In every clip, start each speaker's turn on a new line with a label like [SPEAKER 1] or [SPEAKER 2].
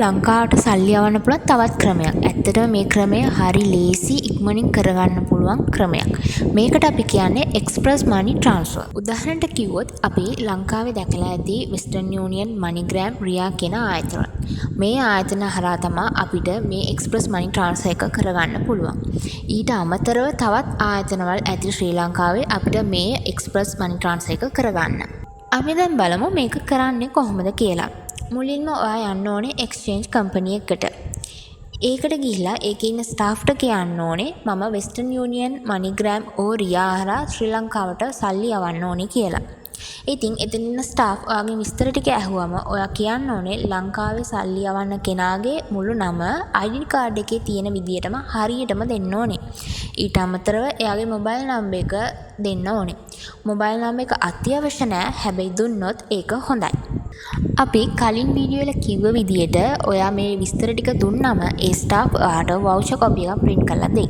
[SPEAKER 1] ලංකාවට සල්ලි යවන්න පුළුවන් තවත් ක්‍රමයක්. ඇත්තටම මේ ක්‍රමය හරි ලේසි ඉක්මනින් කරගන්න පුළුවන් ක්‍රමයක්. මේකට අපි කියන්නේ එක්ස්ප්‍රස් මනි ට්‍රාන්ස්ෆර්. උදාහරණයක් කිව්වොත් අපි ලංකාවේ දැකලා ඇති වෙස්ටර්න් යූනියන්, මනිග්‍රෑම්, රියා කියන ආයතන. මේ ආයතන හරහා තමයි අපිට මේ එක්ස්ප්‍රස් මනි ට්‍රාන්ස්ෆර් එක කරගන්න පුළුවන්. ඊට අමතරව තවත් ආයතනවල ඇති ශ්‍රී ලංකාවේ අපිට මේ එක්ස්ප්‍රස් මනි ට්‍රාන්ස්ෆර් එක කරගන්න. අපි දැන් බලමු මේක කරන්නේ කොහොමද කියලා. මුලින්ම ඔයා යන්න ඕනේ එක්ස්චේන්ජ් කම්පැනි එකට. ඒකට ගිහිල්ලා ඒකේ ඉන්න ස්ටාෆ්ට කියන්න ඕනේ මම වෙස්ටර්න් යූනියන්, මනිග්‍රෑම් ඕ රියා හරහා ශ්‍රී ලංකාවට සල්ලි යවන්න ඕනේ කියලා. ඉතින් එතන ඉන්න ස්ටාෆ් ඔයාගේ විස්තර ටික ඇහුවම ඔයා කියන්න ඕනේ ලංකාවේ සල්ලි යවන්න කෙනාගේ මුළු නම ID කාඩ් එකේ තියෙන විදියටම හරියටම දෙන්න ඕනේ. ඊට අමතරව එයාගේ මොබයිල් නම්බර් එක දෙන්න ඕනේ. මොබයිල් නම්බර් එක අත්‍යවශ්‍ය නැහැ. හැබැයි දුන්නොත් ඒක හොඳයි. අපි කලින් වීඩියෝ වල කිව්ව විදියට ඔයා මේ විස්තර ටික දුන්නම ඒ ස්ටාෆ් ඔයාට වවුචර් කොපි එකක් print කරලා දෙයි.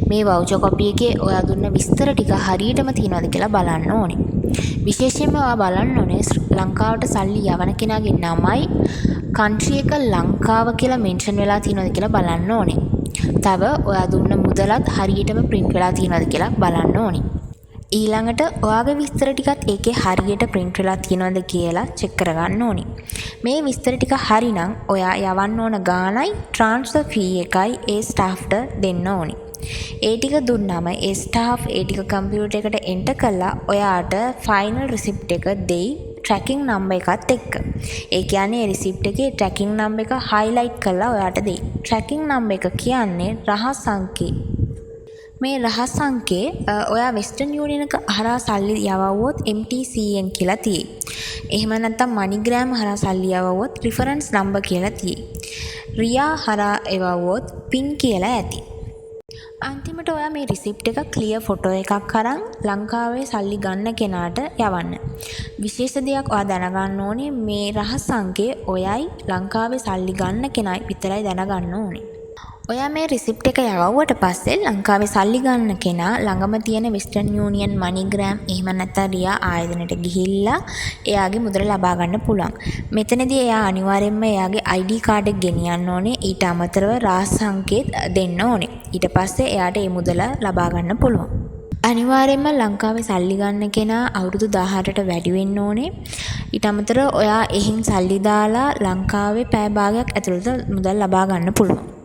[SPEAKER 1] මේ වවුචර් කොපි එකේ ඔයා දුන්න විස්තර ටික හරියටම තියෙනවද කියලා බලන්න ඕනේ. විශේෂයෙන්ම ඔයා බලන්න ඕනේ ලංකාවට සල්ලි යවන කෙනාගේ නමයි country එක ලංකාව කියලා මෙන්ෂන් වෙලා තියෙනවද කියලා බලන්න ඕනේ. තව ඔයා දුන්න මුදලත් හරියටම print වෙලා තියෙනවද කියලා බලන්න ඕනේ. ඊළඟට ඔයාගේ විස්තර ටිකත් ඒකේ හරියට print වෙලා තියෙනවද කියලා check කරගන්න ඕනේ. මේ විස්තර ටික හරිනම් ඔයා යවන්න ඕන ගාණයි transfer fee එකයි ඒ ස්ටාෆ්ට දෙන්න ඕනේ. ඒ ටික දුන්නාම ඒ ස්ටාෆ් ඒ ටික කම්පියුටර් එකට enter කරලා ඔයාට final receipt එක දෙයි tracking number එකත් එක්ක. ඒ කියන්නේ ඒ receipt එකේ tracking number එක highlight කරලා ඔයාට දෙයි. tracking number එක කියන්නේ රහස් අංකය. මේ රහස් අංකේ ඔයා වෙස්ටර්න් යූනියන් එක හරහා සල්ලි යවවුවොත් MTCN කියලා තියෙයි. එහෙම නැත්නම් මනිග්‍රෑම් හරහා සල්ලි යවවුවොත් රිෆරන්ස් නම්බර් කියලා තියෙයි. රියා හරහා එවවුවොත් පින් කියලා ඇති. අන්තිමට ඔයා මේ රිසිප්ට් එක ක්ලියර් ෆොටෝ එකක් අරන් ලංකාවේ සල්ලි ගන්න කෙනාට යවන්න. විශේෂ දෙයක් ඔයා දැනගන්න ඕනේ මේ රහස් අංකය ඔයයි ලංකාවේ සල්ලි ගන්න කෙනයි විතරයි දැනගන්න ඕනේ. ඔයා මේ රිසිප්ට් එක යවුවට පස්සේ ලංකාවේ සල්ලි ගන්න කෙනා ළඟම තියෙන වෙස්ටර්න් යූනියන්, මනිග්‍රෑම් එහෙම නැත්නම් රියා ආයතනයට ගිහිල්ලා එයාගේ මුදල ලබා ගන්න පුළුවන්. මෙතනදී එයා අනිවාර්යයෙන්ම එයාගේ ID කාඩ් එක ගෙනියන්න ඕනේ. ඊට අමතරව රහස් අංකෙත් දෙන්න ඕනේ. ඊට පස්සේ එයාට මේ මුදල ලබා ගන්න පුළුවන්. අනිවාර්යයෙන්ම ලංකාවේ සල්ලි ගන්න කෙනා අවුරුදු 18ට වැඩි වෙන්න ඕනේ. ඊට අමතරව ඔයා එහෙන් සල්ලි දාලා ලංකාවේ පැය භාගයක් ඇතුළත මුදල් ලබා ගන්න පුළුවන්.